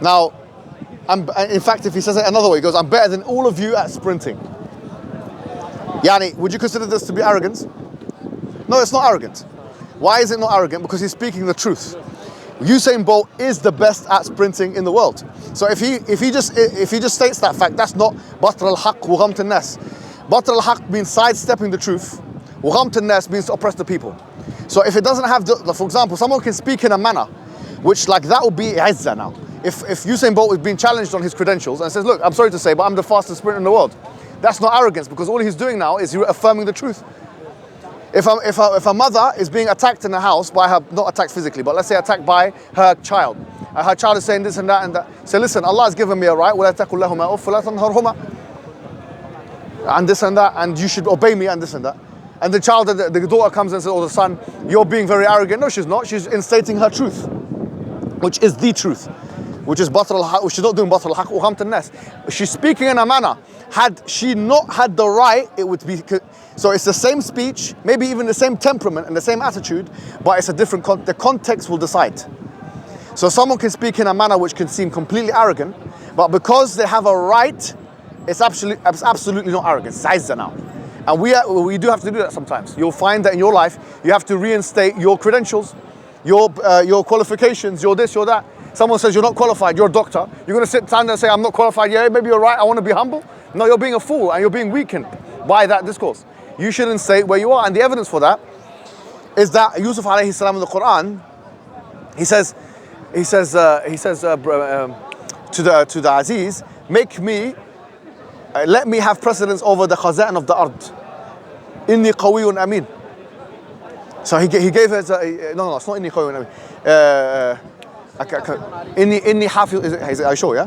Now, in fact, if he says it another way, he goes, I'm better than all of you at sprinting. Yani, would you consider this to be arrogance? No, it's not arrogant. Why is it not arrogant? Because he's speaking the truth. Usain Bolt is the best at sprinting in the world. So if he just states that fact, that's not batr al-haq wa ghamt an-nas. Batr al-haq means sidestepping the truth. Wa ghamt an-nas means to oppress the people. So if it doesn't have, for example, someone can speak in a manner which, like, that would be izzah now. If Usain Bolt is being challenged on his credentials and says, look, I'm sorry to say, but I'm the fastest sprinter in the world. That's not arrogance, because all he's doing now is affirming the truth. If a mother is being attacked in the house by her, not attacked physically, but let's say attacked by her child, and her child is saying this and that and that, say, listen, Allah has given me a right, وَلَا تَقُلْ لَهُمَا أُفٍّ وَلَا تَنْهَرْهُمَا, and this and that, and you should obey me and this and that. And the child, the daughter comes and says, oh, the son, you're being very arrogant. No, she's not. She's instating her truth, which is the truth, which is batr al-haq. She's not doing batr al-haq wa ghamt an-nas. She's speaking in a manner. Had she not had the right, it would be. So it's the same speech, maybe even the same temperament and the same attitude, but it's a different. The context will decide. So someone can speak in a manner which can seem completely arrogant, but because they have a right, it's absolutely not arrogance. It's izzah now. And we do have to do that sometimes. You'll find that in your life, you have to reinstate your credentials, your qualifications, your this, your that. Someone says you're not qualified, you're a doctor. You're going to sit down and say, I'm not qualified. Yeah, maybe you're right, I want to be humble. No, you're being a fool and you're being weakened by that discourse. You shouldn't say where you are. And the evidence for that is that Yusuf alayhi salam in the Quran, he says to the Aziz, let me have precedence over the khaza'in of the ard. Inni qawiyyun amin. So he gave us no, it's not inni qawiyyun amin. Inni hafiz, is it, are you sure, yeah?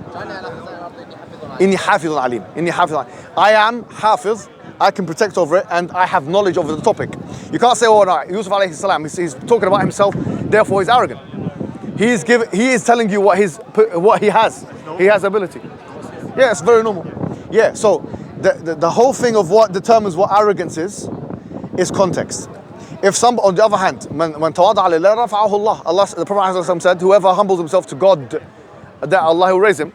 Inni hafizun alim. Inni hafizun alim. I am hafiz, I can protect over it, and I have knowledge over the topic. You can't say, oh no, Yusuf alayhi salam, he's talking about himself, therefore he's arrogant. He is telling you what he has. He has ability. Yeah, it's very normal. Yeah, so the whole thing of what determines what arrogance is context. If on the other hand, when tawada'a lillah rafa'ahu Allah, the Prophet said, whoever humbles himself to God, that Allah will raise him.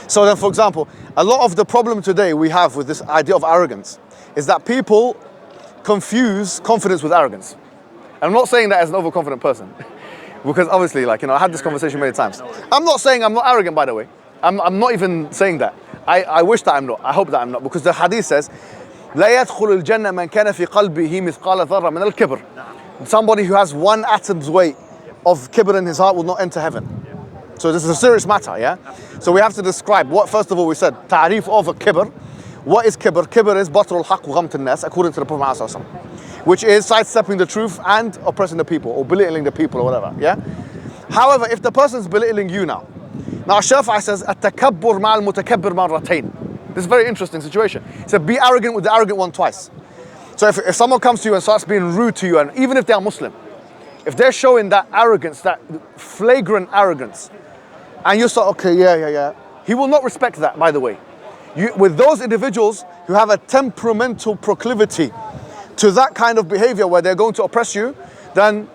So then, for example, a lot of the problem today we have with this idea of arrogance is that people confuse confidence with arrogance. And I'm not saying that as an overconfident person, because obviously, I had this conversation many times. I'm not saying I'm not arrogant, by the way. I'm not even saying that. I wish that I'm not. I hope that I'm not, because the hadith says, لا يدخل الجنة من كان في قلبه مثقال ذرة من الكبر. Somebody who has one atom's weight of kibr in his heart will not enter heaven. So this is a serious matter, yeah? So we have to describe what, first of all, we said, ta'rif of a kibr. What is kibr? Kibr is batr al-haq wa ghamt an-nas, according to the Prophet ﷺ, which is sidestepping the truth and oppressing the people, or belittling the people, or whatever, yeah? However, if the person's belittling you now Shafi'i says, at-takabbur ma'al mutakabbir marratayn. This is a very interesting situation. He said, be arrogant with the arrogant one twice. So if someone comes to you and starts being rude to you, and even if they are Muslim, if they're showing that arrogance, that flagrant arrogance, and you start, okay, yeah, he will not respect that, by the way. With those individuals who have a temperamental proclivity to that kind of behavior where they're going to oppress you, then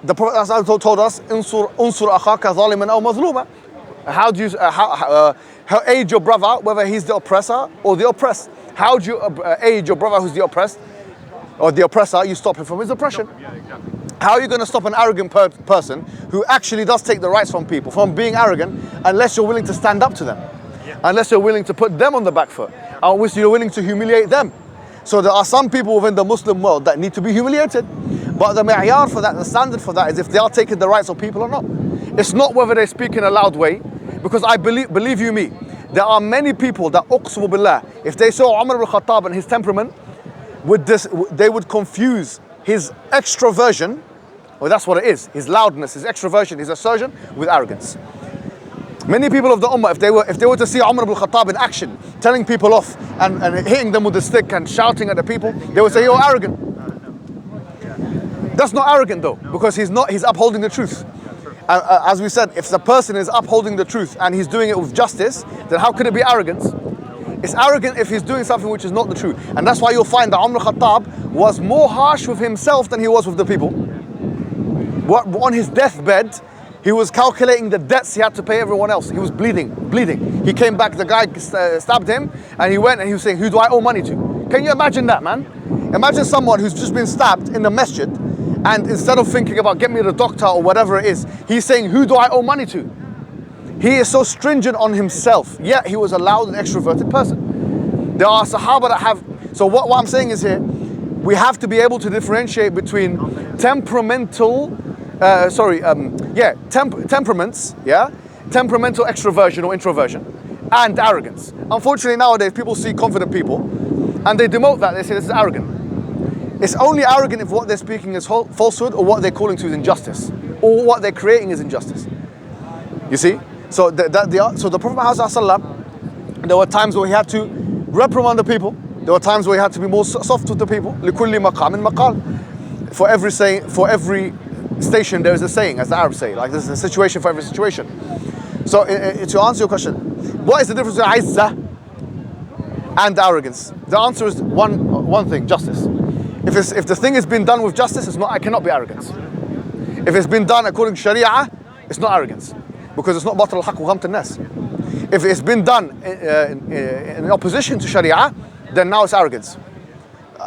the Prophet told us, unsur akhaka zaliman aw mazluma. How do you how aid your brother, whether he's the oppressor or the oppressed? How do you aid your brother who's the oppressed or the oppressor? You stop him from his oppression. How are you going to stop an arrogant person who actually does take the rights from people from being arrogant, unless you're willing to stand up to them, unless you're willing to put them on the back foot, unless you're willing to humiliate them? So there are some people within the Muslim world that need to be humiliated, but the ma'yar for that, the standard for that, is if they are taking the rights of people or not. It's not whether they speak in a loud way, because I believe you me, there are many people that uqsimu billah, if they saw Umar ibn Khattab and his temperament, they would confuse his extroversion, well, that's what it is, his loudness, his extroversion, his assertion, with arrogance. Many people of the Ummah, if they were to see Umar ibn Khattab in action, telling people off and hitting them with a stick and shouting at the people, they would say, you're arrogant. That's not arrogant though, because he's upholding the truth. As we said, if the person is upholding the truth and he's doing it with justice, then how could it be arrogance? It's arrogant if he's doing something which is not the truth. And that's why you'll find that Umar Khattab was more harsh with himself than he was with the people. On his deathbed, He was calculating the debts he had to pay everyone else. He was bleeding. He came back, the guy stabbed him, and he went and he was saying, who do I owe money to? Can you imagine that, man? Imagine someone who's just been stabbed in the masjid, and instead of thinking about get me the doctor or whatever it is, he's saying, who do I owe money to? He is so stringent on himself, yet he was a loud and extroverted person. There are Sahaba that have, so what I'm saying is here, we have to be able to differentiate between temperamental, temperaments, temperamental extroversion or introversion, and arrogance. Unfortunately nowadays people see confident people and they demote that, they say this is arrogant. It's only arrogant if what they're speaking is falsehood, or what they're calling to is injustice, or what they're creating is injustice. You see? So the Prophet Muhammad, there were times where he had to reprimand the people. There were times where he had to be more soft with the people. لِكُلِّ مَقَامٍ مَقَالٍ. For every station there is a saying, as the Arabs say. Like there's a situation for every situation. So to answer your question, what is the difference between izzah and arrogance? The answer is one thing: justice. If the thing has been done with justice, it cannot be arrogance. If it's been done according to Sharia, it's not arrogance, because it's not batal al-haq wa ghamt an-nas. If it's been done in opposition to Sharia, then now it's arrogance.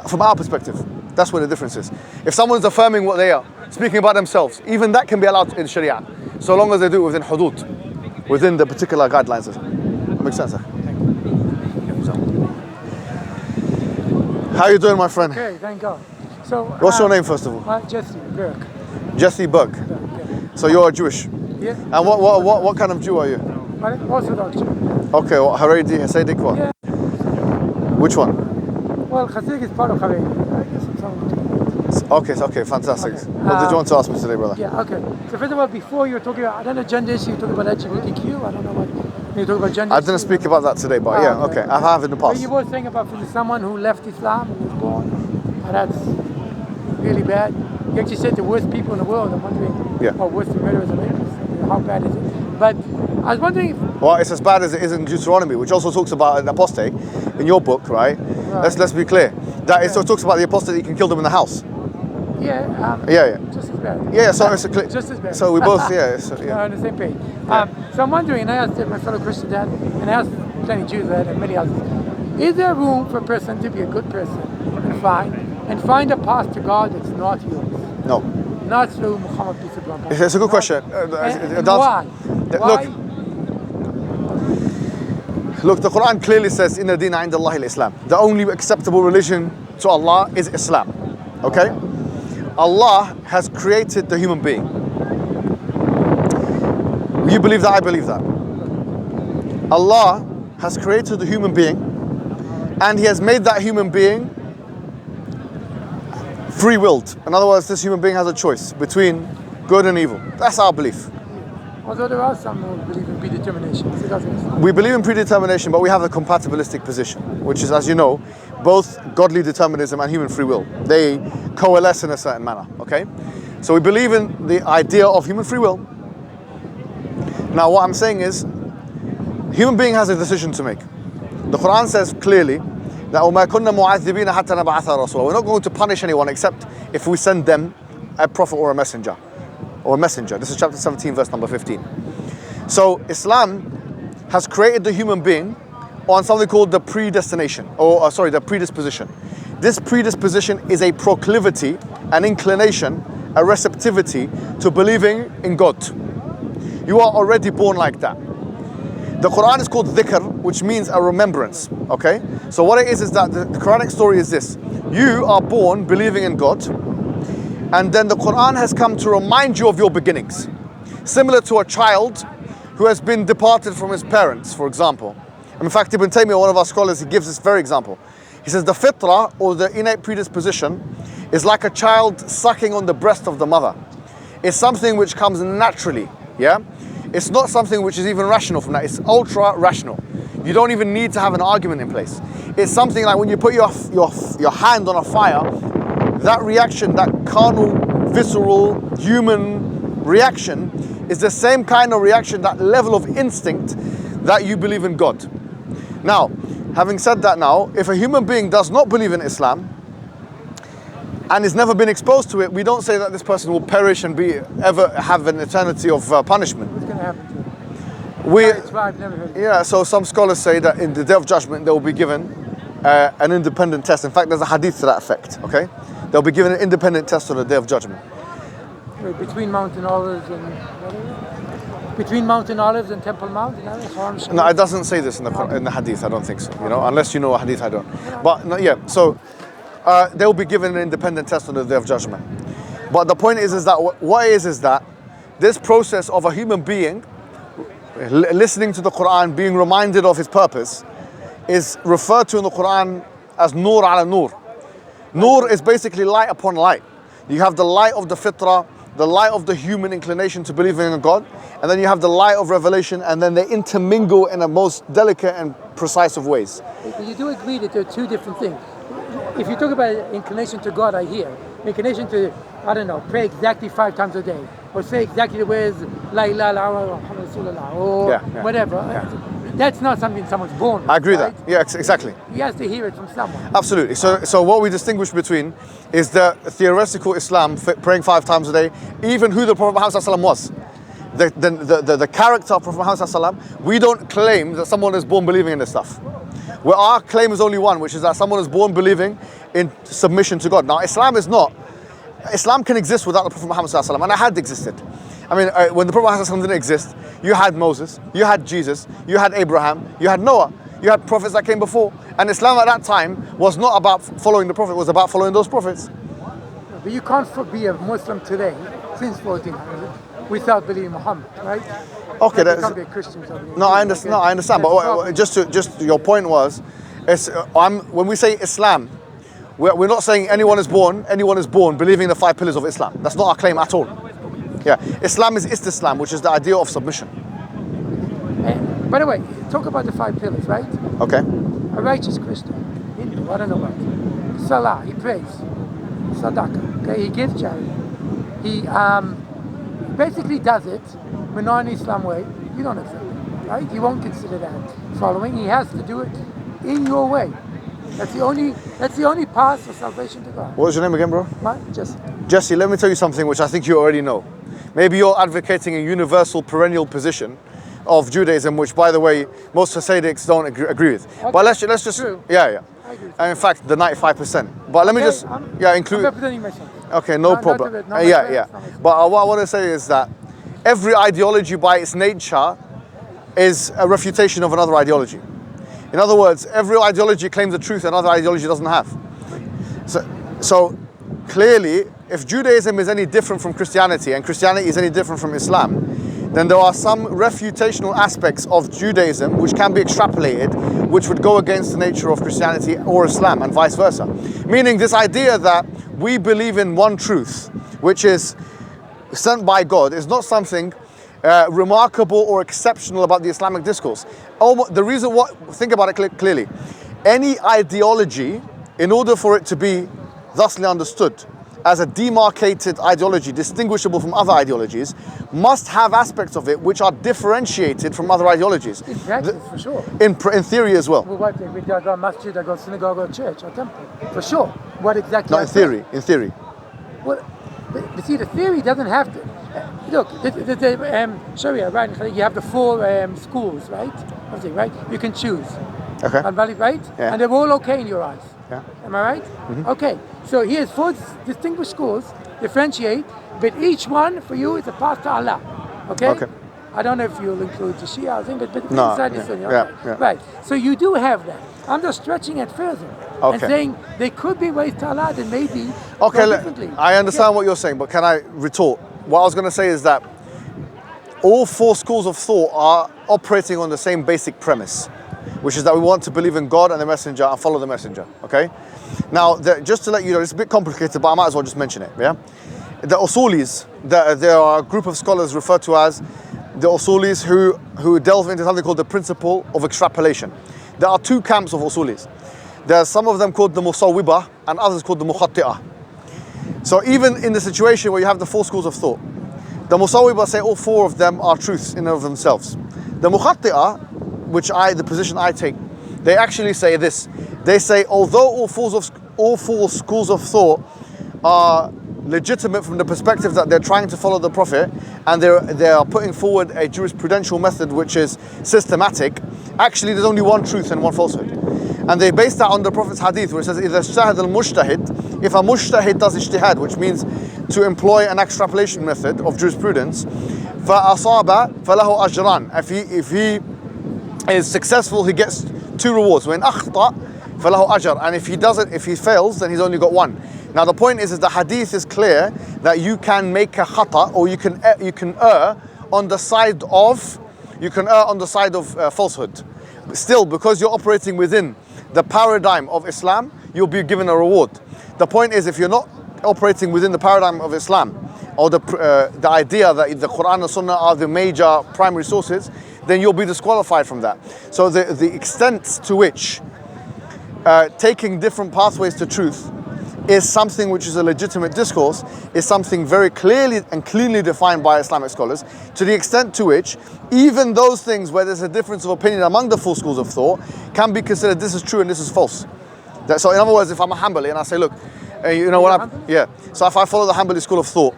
From our perspective, that's where the difference is. If someone's affirming what they are, speaking about themselves, even that can be allowed in Sharia, so long as they do it within hudud, within the particular guidelines. Makes sense, sir? How are you doing, my friend? Okay, thank God. So, what's your name, first of all? Jesse Burke. Jesse Burke. Yeah. So you're Jewish? Yeah. And what kind of Jew are you? Orthodox Jew. Okay, Haredi, Hasidic, what? Yeah. Which one? Well, Hasidic is part of Haredi. I guess it's Okay, fantastic. Okay. What did you want to ask me today, brother? Yeah, okay. So first of all, before you were talking about, I don't know, gender issue, you talking about LGBTQ, I don't know what, you talk about gender I didn't speak about that today, but yeah, okay. I have in the past. But you were saying about someone who left Islam and was born, and that's really bad. You actually said the worst people in the world. I'm wondering, worst murderers and rapists. How bad is it? But I was wondering well, it's as bad as it is in Deuteronomy, which also talks about an apostate in your book, right? Let's be clear. That it talks about the apostate, you can kill them in the house. Just as bad. Yeah, so it's just as bad. So we both, on the same page. So I'm wondering, and I asked my fellow Christian dad, and I asked plenty of Jews that and many others, is there room for a person to be a good person and find a path to God that's not yours? No. Not through Muhammad, peace be upon him. It's a good question. And why? Look, the Quran clearly says, Inna dina inda Allahi al-Islam. The only acceptable religion to Allah is Islam. Okay? Allah has created the human being. You believe that, I believe that. Allah has created the human being, and He has made that human being free-willed. In other words, this human being has a choice between good and evil. That's our belief. Although there are some who believe in predetermination. We believe in predetermination, but we have a compatibilistic position, which is, as you know, both godly determinism and human free will. They coalesce in a certain manner, okay? So we believe in the idea of human free will. Now what I'm saying is, human being has a decision to make. The Quran says clearly that وَمَا كُنَّا مُعَذِّبِينَ حَتَّى نَبْعَثَ رَسُولًا. We're not going to punish anyone except if we send them a prophet or a messenger. This is chapter 17, verse number 15. So Islam has created the human being on something called the predestination, the predisposition. This predisposition is a proclivity, an inclination, a receptivity to believing in God. You are already born like that. The Quran is called dhikr, which means a remembrance, okay? So what it is that the Quranic story is this. You are born believing in God, and then the Quran has come to remind you of your beginnings. Similar to a child who has been departed from his parents, for example. And in fact, Ibn Taymiyyah, one of our scholars, he gives this very example. He says the fitrah, or the innate predisposition, is like a child sucking on the breast of the mother. It's something which comes naturally, yeah? It's not something which is even rational from that. It's ultra rational. You don't even need to have an argument in place. It's something like when you put your hand on a fire, that reaction, that carnal, visceral, human reaction is the same kind of reaction, that level of instinct that you believe in God. Now, having said that now, if a human being does not believe in Islam, and has never been exposed to it, we don't say that this person will perish and ever have an eternity of punishment. What's going to happen to them? I've never heard of it. Yeah, so some scholars say that in the Day of Judgment they will be given an independent test. In fact, there's a hadith to that effect, okay? They'll be given an independent test on the Day of Judgment. Wait, between Mountain Olives and between Mountain Olives and Temple Mount? No, it doesn't say this in the hadith, I don't think so, unless you know a hadith, I don't. But no, yeah, so they'll be given an independent test on the Day of Judgment. But the point is that what is that this process of a human being listening to the Quran, being reminded of his purpose, is referred to in the Quran as nur ala nur. Nur is basically light upon light. You have the light of the fitrah, the light of the human inclination to believing in God, and then you have the light of revelation, and then they intermingle in a most delicate and precise of ways. But you do agree that there are two different things. If you talk about inclination to God, I hear. Inclination to, I don't know, pray exactly 5 times a day, or say exactly the words La ilaha illallah Muhammad Rasulullah, or whatever. Yeah. That's not something someone's born with. I agree right? that. Yeah, exactly. He has to hear it from someone. Absolutely. So what we distinguish between is the theoretical Islam, praying 5 times a day, even who the Prophet Muhammad was. The character of Prophet Muhammad, we don't claim that someone is born believing in this stuff. Where our claim is only one, which is that someone is born believing in submission to God. Now, Islam can exist without the Prophet Muhammad, and it had existed. I mean, when the Prophet Muhammad didn't exist, you had Moses, you had Jesus, you had Abraham, you had Noah, you had prophets that came before. And Islam at that time was not about following the Prophet, it was about following those prophets. But you can't be a Muslim today, since 1400, without believing Muhammad, right? Okay, you can't be a Christian. I understand. But just your point was, when we say Islam, we're not saying anyone is born believing the 5 pillars of Islam. That's not our claim at all. Yeah, Islam is Istislam, which is the idea of submission. By the way, talk about the 5 pillars, right? Okay. A righteous Christian, Hindu, I don't know what. Salah, he prays. Sadaqah, okay, he gives charity. He basically does it, but not in the Islam way. You don't accept it, right? You won't consider that following. He has to do it in your way. That's the only path for salvation to God. What was your name again, bro? Jesse. Jesse, let me tell you something which I think you already know. Maybe you're advocating a universal perennial position of Judaism, which, by the way, most Hasidics don't agree with. Okay. But let's just True. Yeah. I agree with and in fact, the 95%. But let me just include. I'm representing myself. Okay, no problem. But what I want to say is that every ideology, by its nature, is a refutation of another ideology. In other words, every ideology claims the truth another ideology doesn't have. So clearly, if Judaism is any different from Christianity and Christianity is any different from Islam, then there are some refutational aspects of Judaism which can be extrapolated, which would go against the nature of Christianity or Islam and vice versa. Meaning this idea that we believe in one truth, which is sent by God, is not something remarkable or exceptional about the Islamic discourse. Think about it clearly. Any ideology, in order for it to be thusly understood as a demarcated ideology, distinguishable from other ideologies, must have aspects of it which are differentiated from other ideologies. In practice, for sure. In theory as well. Well, what, we go to masjid, I go to synagogue, or church, or temple. For sure. What exactly? Not in theory. In theory. Well, but see, the theory doesn't have to. Look, the Sharia, right? You have the 4 schools, right? Right? You can choose. Okay. Right? Yeah. And they're all okay in your eyes. Yeah. Am I right? Mm-hmm. Okay. So here's 4 distinguished schools, differentiate, but each one for you is a path to Allah. Okay? I don't know if you'll include the Shia thing, but no, inside the Sunni. Okay. Right. So you do have that. I'm just stretching it further and saying there could be ways to Allah that maybe go differently. I understand what you're saying, but can I retort? What I was going to say is that all 4 schools of thought are operating on the same basic premise, which is that we want to believe in God and the Messenger and follow the Messenger. Okay? Now, just to let you know, it's a bit complicated, but I might as well just mention it. Yeah. The Usulis, there are a group of scholars referred to as the Usulis who delve into something called the principle of extrapolation. There are 2 camps of Usulis. There are some of them called the Musawwibah and others called the Mukhatti'ah. So even in the situation where you have the 4 schools of thought, the Musawwibah say all 4 of them are truths in and of themselves. The Mukhatti'ah, the position I take, they actually say this. They say although all 4 schools of thought are legitimate from the perspective that they're trying to follow the Prophet, and they are putting forward a jurisprudential method which is systematic, actually there's only one truth and one falsehood. And they base that on the Prophet's hadith where it says, إِذَا اجْتَهَدَ الْمُجْتَهِدْ, if a mujtahid does ijtihad, which means to employ an extrapolation method of jurisprudence, فَأَصَابَ فَلَهُ أَجْران. If he is successful, he gets 2 rewards. وَإِنْ أَخْطَأ فَلَهُ أَجْر. And if he fails, then he's only got 1. Now the point is the hadith is clear that you can make a khata, or you can err on the side of falsehood. Still, because you're operating within the paradigm of Islam, you'll be given a reward. The point is, if you're not operating within the paradigm of Islam, or the idea that the Quran and Sunnah are the major primary sources, then you'll be disqualified from that. So the extent to which taking different pathways to truth is something which is a legitimate discourse, is something very clearly and cleanly defined by Islamic scholars, to the extent to which even those things where there's a difference of opinion among the full schools of thought can be considered this is true and this is false. So in other words, if I'm a Hanbali and I say, look, you know what so if I follow the Hanbali school of thought,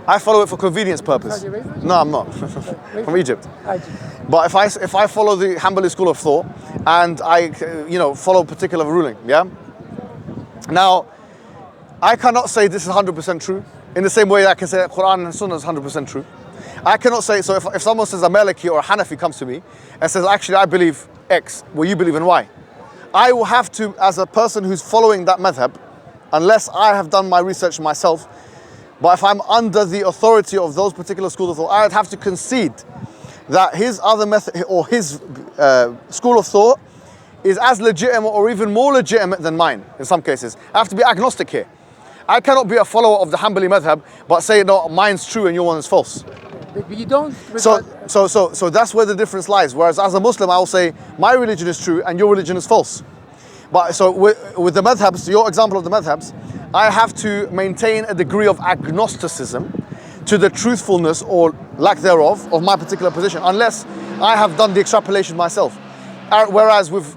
I follow it for convenience purpose. No, I'm not. From Egypt. But if I follow the Hanbali school of thought and I follow a particular ruling, now, I cannot say this is 100% true, in the same way that I can say that Quran and Sunnah is 100% true. I cannot say, so if someone says a Maliki or a Hanafi comes to me and says, actually I believe X, well you believe in Y, I will have to, as a person who's following that madhab, unless I have done my research myself, but if I'm under the authority of those particular schools of thought, I would have to concede that his other method, or his school of thought, is as legitimate or even more legitimate than mine in some cases. I have to be agnostic here. I cannot be a follower of the Hanbali madhab but say no, mine's true and your one is false. But you don't. So that's where the difference lies. Whereas as a Muslim, I will say my religion is true and your religion is false. But so with the madhabs, your example of the madhabs, I have to maintain a degree of agnosticism to the truthfulness or lack thereof of my particular position, unless I have done the extrapolation myself. Whereas with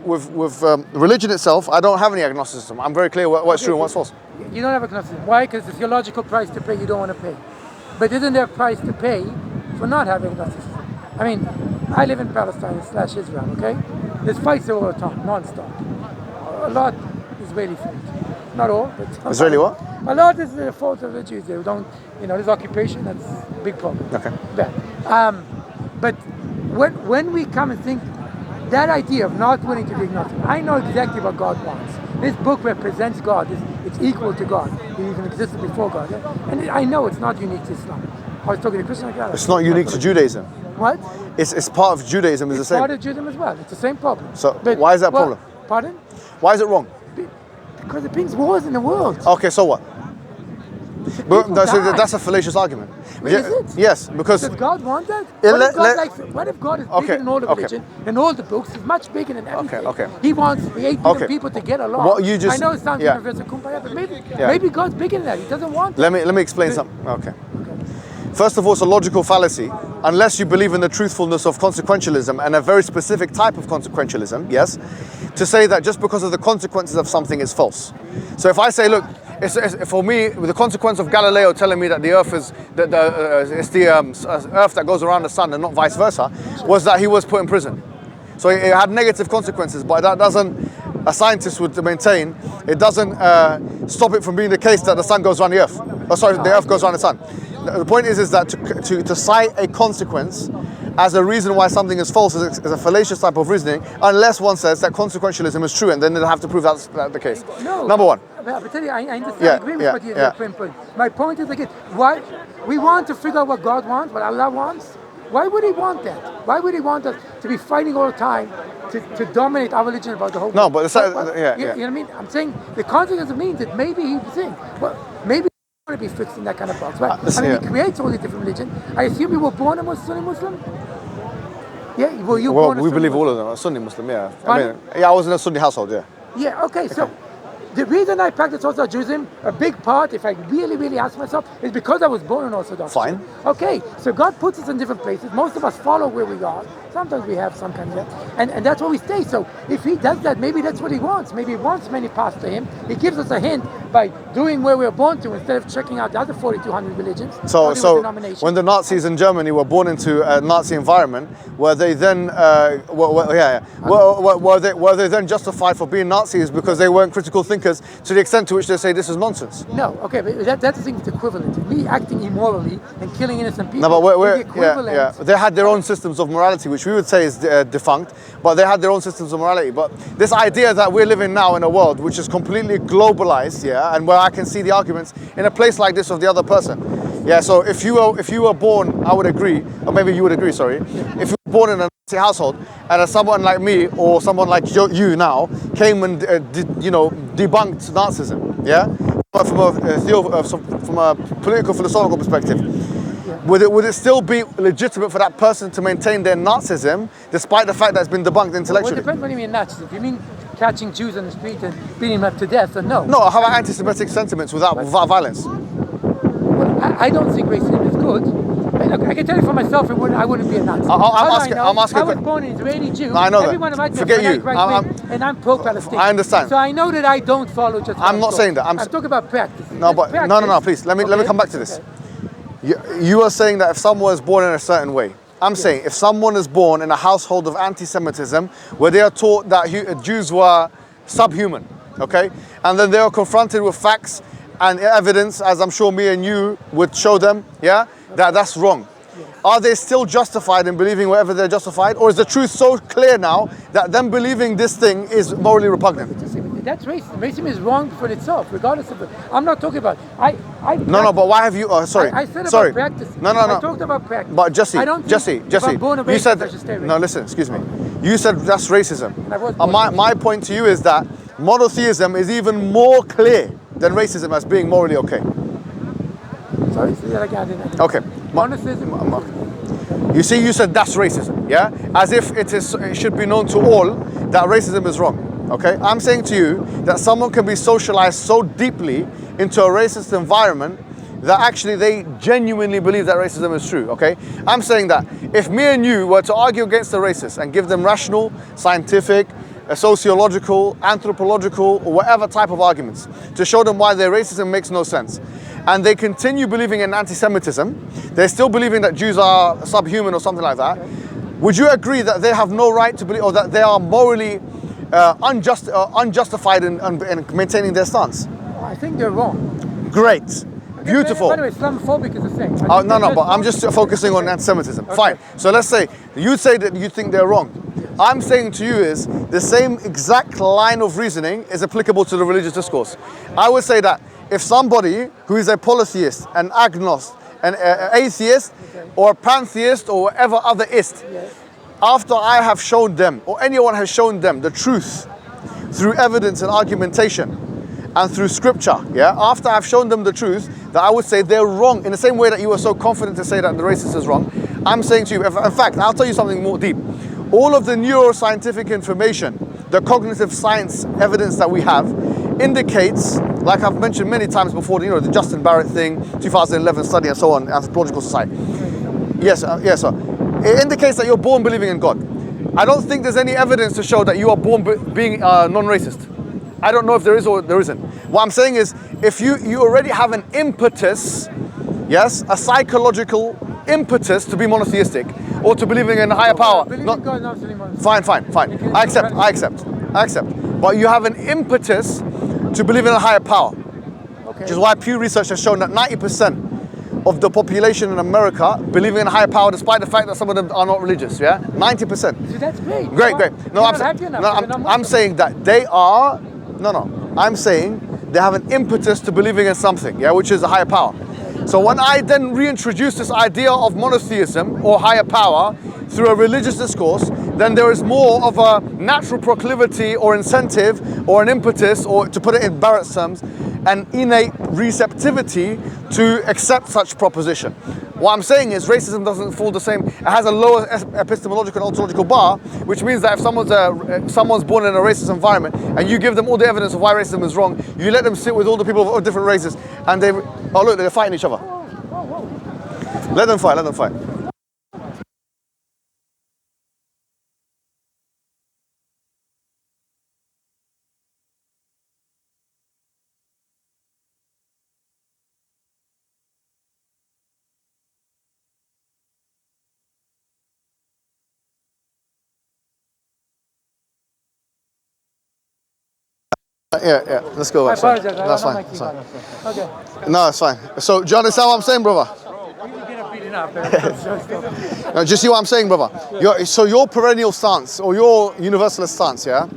religion itself, I don't have any agnosticism. I'm very clear what's true and what's false. You don't have agnosticism. Why? Because the theological price to pay you don't want to pay. But isn't there a price to pay for not having agnosticism? I mean, I live in Palestine / Israel, okay? There's fights there all the time, non-stop. A lot Israeli fault. Not all, but... Israeli what? A lot is the fault of the Jews. They don't, there's occupation, that's a big problem. Okay. Bad. But when we come and think, that idea of not willing to be agnostic, I know exactly what God wants. This book represents God. It's equal to God. It even existed before God. And I know it's not unique to Islam. I was talking to Christian like that. It's not unique to Judaism. What? It's part of Judaism. It's the same. Part of Judaism as well. It's the same problem. So why is that a problem? Pardon? Why is it wrong? Because it brings wars in the world. Okay, so what? But so that's a fallacious argument. Is it? Yes, because... Does God want that? What if God is bigger than all the religion and all the books? He's much bigger than everything. Okay. He wants the 8 billion people to get along. What you just, I know it sounds universal kumbaya, but maybe God's bigger than that. He doesn't want that. Let me explain something. Okay. First of all, it's a logical fallacy. Unless you believe in the truthfulness of consequentialism and a very specific type of consequentialism, yes, to say that just because of the consequences of something is false. So if I say, look, it's for me, with the consequence of Galileo telling me that the Earth is it's the Earth that goes around the sun and not vice versa, was that he was put in prison. So it had negative consequences, but that doesn't. A scientist would maintain it doesn't stop it from being the case that the sun goes around the Earth. Oh, sorry, the Earth goes around the sun. The point is that to cite a consequence as a reason why something is false is a fallacious type of reasoning, unless one says that consequentialism is true, and then they'll have to prove that's the case. No. Number one. I tell you, I understand. I agree with what you're saying. My point is again, why we want to figure out what God wants, what Allah wants. Why would He want that? Why would He want us to be fighting all the time to dominate our religion about the whole? No, but you know what I mean? I'm saying the consequence means that maybe He's saying, well, maybe to be fixed in that kind of box. Right? He creates all these different religions. I assume you were born a Sunni Muslim? Yeah, were you born a we Sunni believe Muslim? all of them. A Sunni Muslim, yeah. I was in a Sunni household, yeah. Yeah, okay. So The reason I practice Orthodox Judaism, a big part, if I really ask myself, is because I was born in Orthodox. Fine. Okay, so God puts us in different places. Most of us follow where we are. Sometimes we have some kind of, and that's where we stay. So if he does that, maybe that's what he wants. Maybe he wants many paths to him. He gives us a hint by doing where we're born to instead of checking out the other 4,200 religions. So when the Nazis in Germany were born into a Nazi environment, were they then were they then justified for being Nazis because they weren't critical thinkers to the extent to which they say this is nonsense? No, okay, but that's the thing that's equivalent. Me acting immorally and killing innocent people. No, but we're equivalent. They had their own systems of morality, which we would say is defunct, but they had their own systems of morality. But this idea that we're living now in a world which is completely globalized, and where I can see the arguments in a place like this of the other person. Yeah, so if you were born, I would agree, or maybe you would agree, sorry, if you were born in a Nazi household and someone like me or someone like you now came and debunked Nazism, from a political philosophical perspective, would it still be legitimate for that person to maintain their Nazism despite the fact that it's been debunked intellectually? Well, it depends what you mean Nazism. If you mean catching Jews on the street and beating them up to death, then no. No, how about anti-Semitic sentiments without violence? Well, I don't think racism is good. Look, I can tell you for myself, I wouldn't be a Nazi. I'm asking. I was born an Israeli Jew. No, I know Everyone that. in my Forget you. and I'm pro-Palestinian. I understand. So I know that I don't follow just. I'm not saying that. I'm talking about practice. No, but no. Please let me come back to this. You are saying that if someone is born in a certain way. I'm saying if someone is born in a household of anti-Semitism where they are taught that Jews were subhuman, okay, and then they are confronted with facts and evidence, as I'm sure me and you would show them, that's wrong. Are they still justified in believing whatever they're justified, or is the truth so clear now that them believing this thing is morally repugnant? That's racism. Racism is wrong for itself, regardless of it. I'm not talking about. No. But why have you? Sorry. I said about practice. No. I talked about practice. But Jesse, you said. No, listen. Excuse me. You said that's racism. My point to you is that monotheism is even more clear than racism as being morally okay. Sorry, say that again. Okay. Monotheism. You see, you said that's racism, as if it should be known to all that racism is wrong. Okay, I'm saying to you that someone can be socialized so deeply into a racist environment that actually they genuinely believe that racism is true. Okay, I'm saying that if me and you were to argue against the racists and give them rational, scientific, sociological, anthropological, or whatever type of arguments to show them why their racism makes no sense, and they continue believing in anti-Semitism, they're still believing that Jews are subhuman or something like that, would you agree that they have no right to believe, or that they are morally unjustified in maintaining their stance? I think they're wrong. Great. Beautiful. By the way, Islamophobic is the same. No, but I'm just focusing on anti-Semitism. Okay. Fine. So let's say, you say that you think they're wrong. I'm saying to you is, the same exact line of reasoning is applicable to the religious discourse. I would say that if somebody who is a polytheist, an agnostic, an atheist, or a pantheist, or whatever other ist, after I have shown them, or anyone has shown them the truth through evidence and argumentation and through scripture, after I've shown them the truth, that I would say they're wrong, in the same way that you were so confident to say that the racist is wrong, I'm saying to you, in fact, I'll tell you something more deep. All of the neuroscientific information, the cognitive science evidence that we have, indicates, like I've mentioned many times before, the Justin Barrett thing, 2011 study and so on, Anthropological Society. Yes, sir. It indicates that you're born believing in God. I don't think there's any evidence to show that you are born being non-racist. I don't know if there is or there isn't. What I'm saying is, if you already have an impetus, a psychological impetus to be monotheistic or to believing in a higher power. Fine. I accept. But you have an impetus to believe in a higher power. Okay. Which is why Pew Research has shown that 90% of the population in America believing in a higher power, despite the fact that some of them are not religious. 90%. So that's great. Great. No, I'm saying that they are. I'm saying they have an impetus to believing in something, which is a higher power. So when I then reintroduce this idea of monotheism or higher power through a religious discourse, then there is more of a natural proclivity or incentive or an impetus, or to put it in Barrett's terms, an innate receptivity to accept such proposition. What I'm saying is racism doesn't fall the same. It has a lower epistemological and ontological bar, which means that if someone's born in a racist environment and you give them all the evidence of why racism is wrong, you let them sit with all the people of different races, and oh look, they're fighting each other. Let them fight. Let them fight. Yeah, let's go. I apologize. That's fine. Like That's fine. Okay. No, it's fine. So, do you understand what I'm saying, brother? No, do you see what I'm saying, brother? So your perennial stance or your universalist stance, yeah,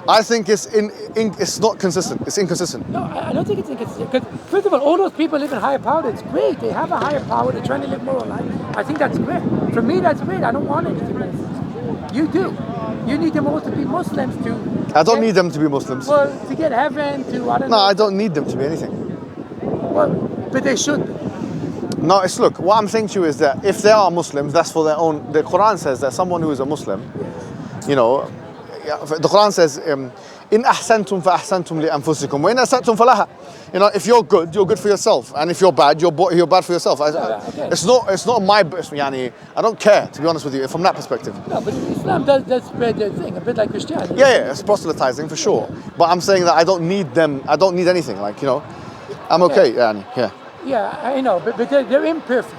I think it's not consistent. It's inconsistent. No, I don't think it's inconsistent. Because first of all those people live in higher power. It's great. They have a higher power. They're trying to live moral life. I think that's great. For me, that's great. I don't want anything else. You do. You need them all to be Muslims to. I don't need them to be Muslims. Well, to get heaven, to I don't know. No, I don't need them to be anything. Well, but they should. No, look, what I'm saying to you is that if they are Muslims, that's for their own. The Quran says that someone who is a Muslim, you know, the Quran says, "In ahsantum fa ahsantum li anfusikum, wa in asatum falaha." You know, if you're good for yourself, and if you're bad, you're bad for yourself. Okay. It's not my. Yani, I don't care, to be honest with you, from that perspective. No, but Islam does spread their thing, a bit like Christianity. Yeah, it's proselytizing for sure. But I'm saying that I don't need them. I don't need anything. Like, you know, I'm okay. Yani, yeah. Yeah, I know, but they're imperfect.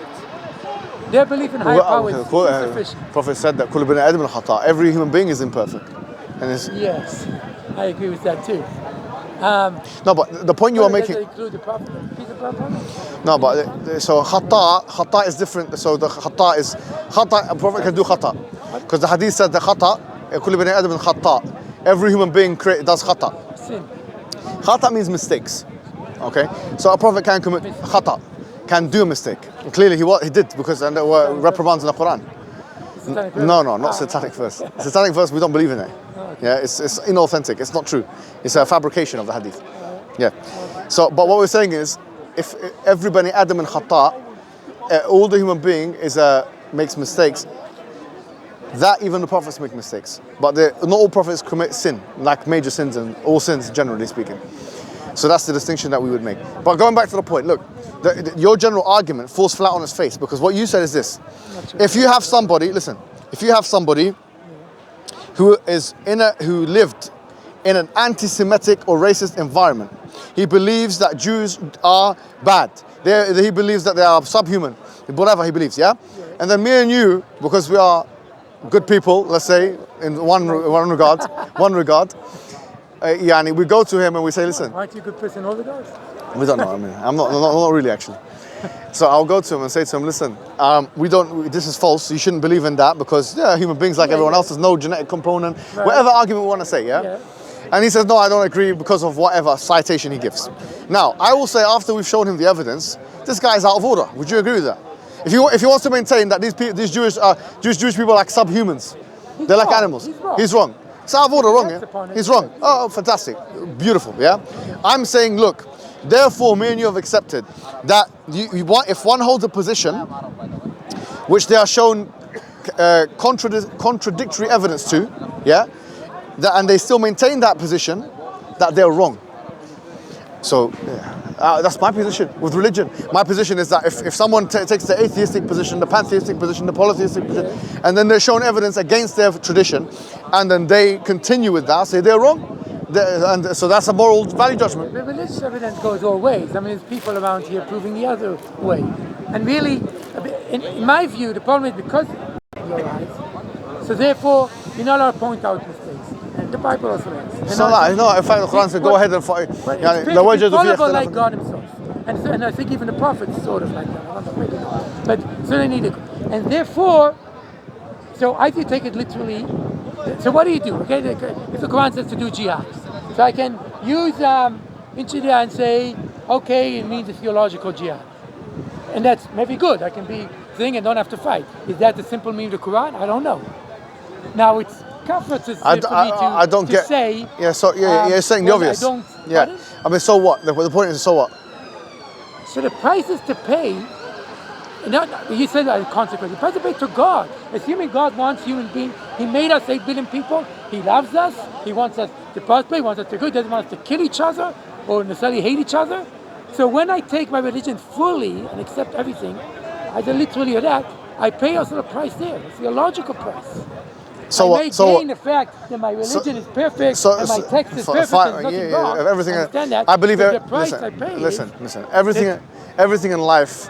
Their belief in higher power is insufficient. Prophet said that كل بني آدم خطأ. Every human being is imperfect. And yes, I agree with that too. No, but the point you are making. Does that include the prophet? No, but so khata is different. So the khata, a prophet can do khata, because the hadith said the khata كل بني آدم خطأ. Every human being does khata. Sin. Khata means mistakes. Okay, so a prophet can commit khata, can do a mistake. And clearly he did, because there were reprimands in the Quran. No, not satanic verse. Satanic verse, we don't believe in it. Yeah, it's inauthentic. It's not true. It's a fabrication of the hadith. Yeah. So, but what we're saying is, if everybody Adam and khata, all the human being makes mistakes. That even the prophets make mistakes, but not all prophets commit sin, like major sins and all sins, generally speaking. So that's the distinction that we would make. But going back to the point, look, your general argument falls flat on its face, because what you said is this: if you have somebody, who lived in an anti-Semitic or racist environment, he believes that Jews are bad. He believes that they are subhuman, whatever he believes, yeah. And then me and you, because we are good people, let's say, in one regard. We go to him and we say, listen. Aren't you a good person in all regards? We don't know. I mean, I'm not really actually. So I'll go to him and say to him, listen, this is false. You shouldn't believe in that, because human beings like everyone else. There's no genetic component. Right. Whatever argument we want to say, yeah. And he says, no, I don't agree, because of whatever citation he gives. Now, I will say, after we've shown him the evidence, this guy is out of order. Would you agree with that? If he wants to maintain that these Jewish people are like subhumans, they're like animals, he's wrong. It's out of order, wrong, yeah? He's wrong. Oh, fantastic. Beautiful, yeah? I'm saying, look, therefore, me and you have accepted that if one holds a position which they are shown contradictory evidence to, yeah, and they still maintain that position, that they're wrong. So, that's my position with religion. My position is that if someone takes the atheistic position, the pantheistic position, the polytheistic position, and then they're shown evidence against their tradition, and then they continue with that, say they're wrong, and so that's a moral value judgment. The religious evidence goes all ways. I mean, there's people around here proving the other way. And really, in my view, the problem is because your eyes, so therefore, you're not allowed to point out mistakes. And the Bible also is. So no, in fact, the Quran says, go ahead and fight. It's followable like God himself. And I think even the prophets sort of like that. I don't know, maybe not. But certainly need it. And therefore, so I do take it literally. So what do you do? Okay, if the Quran says to do jihad, so I can use insha'Allah and say, okay, it means a theological jihad. And that's maybe good. I can be thing and don't have to fight. Is that the simple meaning of the Quran? I don't know. Now it's comforts I don't to get. say. Yeah, so you're saying the when obvious. I don't. Yeah. Pardon? I mean, so what? The point is, so what? So the prices to pay. No, you said that consequence. The price to pay to God. Assuming God wants human beings, He made us 8 billion people. He loves us. He wants us to prosper. He wants us to good. He doesn't want us to kill each other or necessarily hate each other. So when I take my religion fully and accept everything, I do literally that. I pay also the price there. It's the theological price. So I what? may So gain the fact that my religion is perfect so, and my text is perfect fine, and nothing yeah, wrong. everything. I understand that. I believe. But the price I pay Listen. is Everything in life.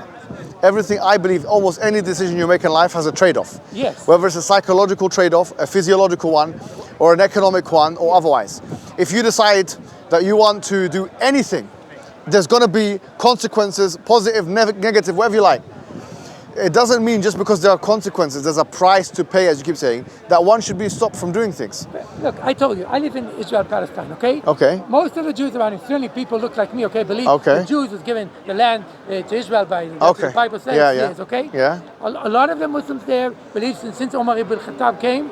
Everything, I believe, almost any decision you make in life has a trade-off. Yes. Whether it's a psychological trade-off, a physiological one, or an economic one, or otherwise. If you decide that you want to do anything, there's going to be consequences, positive, negative, whatever you like. It doesn't mean just because there are consequences, there's a price to pay, as you keep saying, that one should be stopped from doing things. Look, I told you, I live in Israel, Palestine, okay? Okay. Most of the Jews around here, certainly people look like me, okay? Believe Okay. the Jews was given the land to Israel by Okay. the Bible says, Yeah. yes, okay? Yeah. A lot of the Muslims there believe since Omar ibn Khattab came,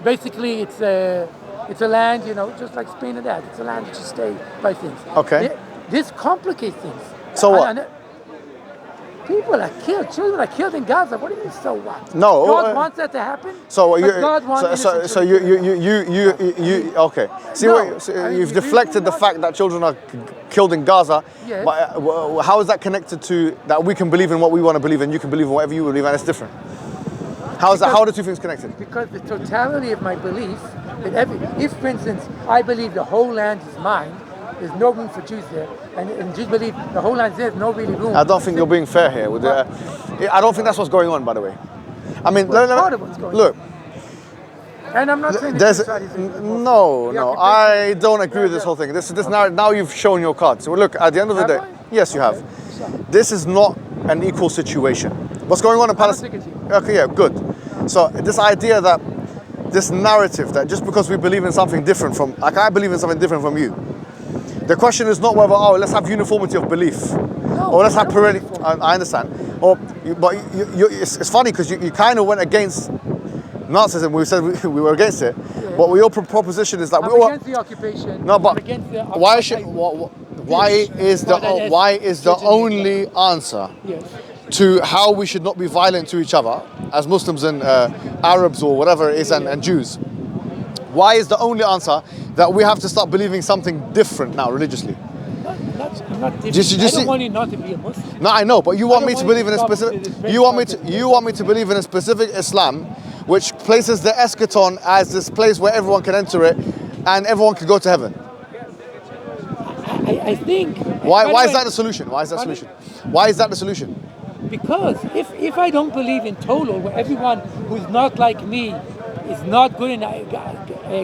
basically it's a land, just like Spain and that. It's a land that you stay by things. Okay. This complicates things. So what? People are killed, children are killed in Gaza. What do you mean, so what? No. God wants that to happen? So But you, God wants so you okay. See, No, you've deflected the fact that children are killed in Gaza. Yes. But how is that connected to that we can believe in what we want to believe in, you can believe in whatever you believe, and it's different? How is that? How are the two things connected? Because the totality of my belief, that if, for instance, I believe the whole land is mine, there's no room for Jews there, and Jews believe the whole land is there, there's no really room. I don't think you're being fair here. With I don't think that's what's going on, by the way. I mean, part of what's going look. And I'm not saying There's no. I don't agree with this whole thing. This now you've shown your cards. So look, at the end of the day, yes, you have. This is not an equal situation. What's going on in Palestine? Okay, yeah, good. So this idea that this narrative that just because we believe in something different from, like I believe in something different from you. The question is not whether let's have uniformity of belief, or let's have plurality. I understand. But it's funny because you kind of went against Nazism. We said we were against it, but your proposition is that I'm against the occupation. No, but against the why is the only answer to how we should not be violent to each other as Muslims and Arabs or whatever it is and Jews? Why is the only answer that we have to start believing something different now religiously? I'm not I don't want you not to be a Muslim. No, I know, but you want me to believe in a specific. You want me to believe in a specific Islam, which places the eschaton as this place where everyone can enter it, and everyone can go to heaven. I think. Why is that the solution? Why is that solution? Why is that the solution? Because if I don't believe in total, where everyone who's not like me is not good in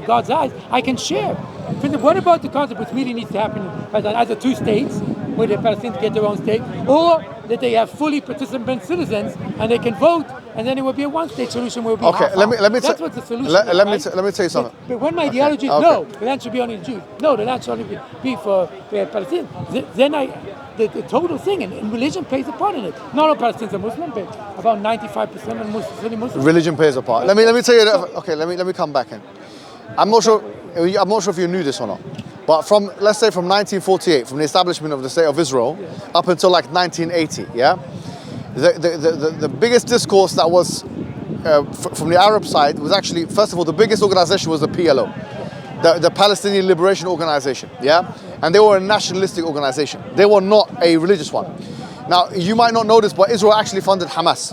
God's eyes, I can share. What about the concept which really needs to happen as either 2 states, where the Palestinians get their own state, or that they have fully participant citizens and they can vote, and then it will be a 1-state solution where it will be okay. Let me. That's what the solution let is. me tell you something. But when my ideology is no, the land should be only Jews. No, the land should only be for Palestinians. Then the total thing, and religion plays a part in it. Not all Palestinians are Muslim, but about 95% are Muslims. Religion plays a part. Let me tell you that. Okay, let me come back in. I'm not sure if you knew this or not, but let's say from 1948, from the establishment of the State of Israel up until like 1980, yeah, the biggest discourse that was from the Arab side was actually, first of all, the biggest organization was the PLO, the Palestinian Liberation Organization, yeah, and they were a nationalistic organization. They were not a religious one. Now you might not know this, but Israel actually funded Hamas.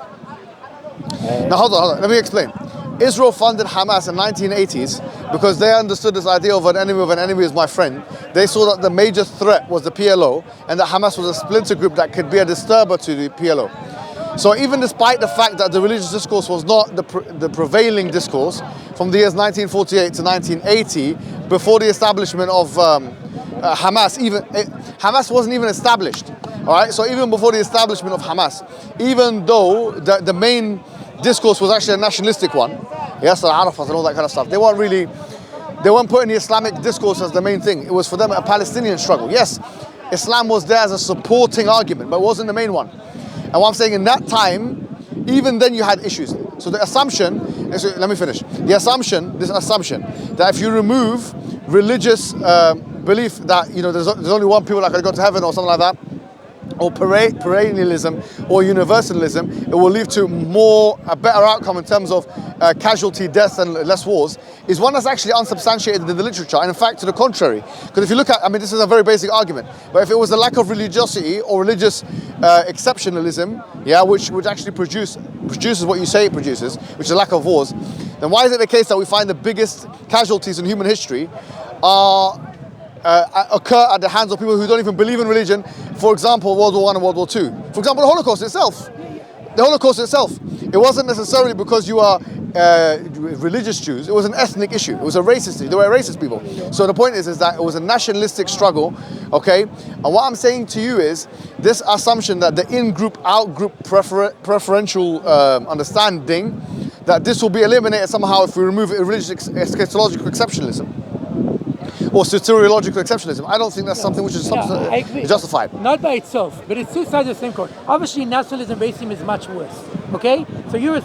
Now hold on, let me explain. Israel funded Hamas in the 1980s because they understood this idea of an enemy is my friend. They saw that the major threat was the PLO, and that Hamas was a splinter group that could be a disturber to the PLO. So even despite the fact that the religious discourse was not the prevailing discourse from the years 1948 to 1980, before the establishment of Hamas, Hamas wasn't even established. All right, so even before the establishment of Hamas, even though the main discourse was actually a nationalistic one, yes, Arafat and all that kind of stuff, they weren't putting the Islamic discourse as the main thing. It was for them a Palestinian struggle. Yes, Islam was there as a supporting argument, but it wasn't the main one. And what I'm saying, in that time, even then you had issues. So the assumption So let me finish. This assumption that if you remove religious belief that there's only one people that can go to heaven or something like that, or perennialism or universalism, it will lead to a better outcome in terms of casualty, deaths, and less wars, is one that's actually unsubstantiated in the literature, and in fact to the contrary. Because if you look at, this is a very basic argument, but if it was a lack of religiosity or religious exceptionalism, which actually produces what you say it produces, which is a lack of wars, then why is it the case that we find the biggest casualties in human history occur at the hands of people who don't even believe in religion? For example, World War I and World War II. For example, the Holocaust itself. It wasn't necessarily because you are religious Jews. It was an ethnic issue. It was a racist issue. They were racist people. So the point is that it was a nationalistic struggle, okay? And what I'm saying to you is this assumption that the in-group, out-group preferential understanding, that this will be eliminated somehow if we remove religious eschatological exceptionalism or soteriological exceptionalism. I don't think that's something which is justified. Not by itself, but it's two sides of the same coin. Obviously, nationalism, racism is much worse. Okay, so you're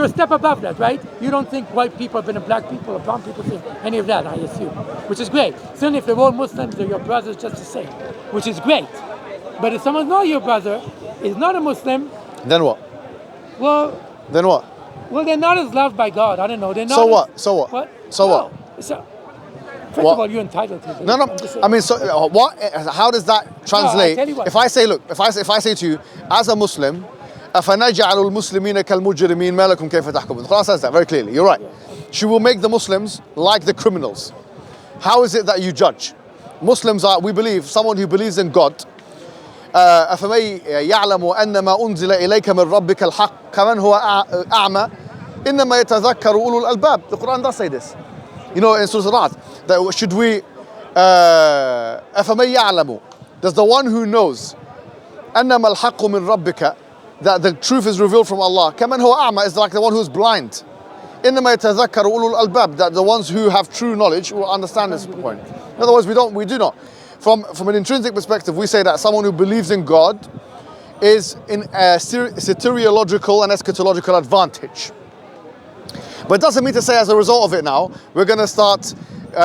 a step above that, right? You don't think white people are better than black people or brown people, think any of that, I assume, which is great. Certainly, if they're all Muslims, they're your brothers just the same, which is great. But if someone's not your brother, is not a Muslim, then what? Well, then what? Well, they're not as loved by God. I don't know. They're not. So what? What? First of all, you're entitled to it. No. What? How does that translate? No, I tell you what. If I say to you, as a Muslim, أَفَنَجْعَلُ الْمُسْلِمِينَ كَالْمُجْرِمِينَ مَا لَكُمْ كَيْفَ تَحْكُمُونَ? The Quran says that very clearly. You're right. She will make the Muslims like the criminals. How is it that you judge? Muslims we believe, someone who believes in God. أَفَمَنْ يَعْلَمُ أَنَّمَا أُنزِلَ إِلَيْكَ مِنْ رَبِّكَ الْحَقِّ كَمَنْ هُوَ أَعْمَى إِنَّمَا يَتَذَكَّرُ أُولُو الْأَلْبَابِ. The Quran does say this. In Surah Al-Ra'd, that should we, أَفَمَنْ يَعْلَمُ, does the one who knows, أَنَّمَا الْحَقُّ مِنْ رَبِّكَ, that the truth is revealed from Allah, كَمَنْ هُوَ أَعْمَى, is like the one who is blind. إِنَّمَا يَتَذَكَّرُ أُولُو الْأَلْبَابِ, that the ones who have true knowledge will understand this point. In other words, we do not. From an intrinsic perspective, we say that someone who believes in God is in a soteriological and eschatological advantage. But it doesn't mean to say as a result of it now, we're going to start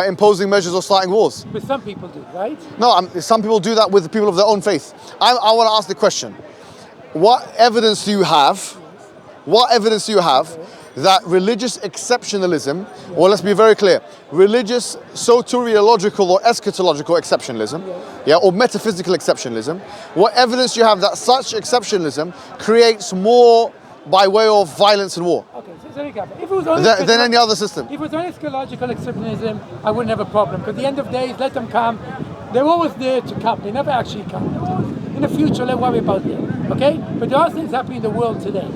imposing measures or starting wars. But some people do, right? No, some people do that with the people of their own faith. I want to ask the question, what evidence do you have that religious exceptionalism, or let's be very clear, religious soteriological or eschatological exceptionalism, or metaphysical exceptionalism, what evidence do you have that such exceptionalism creates more by way of violence and war? Okay, so if it was only than any other system? If it was only eschatological exceptionalism, I wouldn't have a problem, because at the end of days, let them come. They're always there to come. They never actually come. In the future, let's worry about them. Okay? But there are things happening in the world today.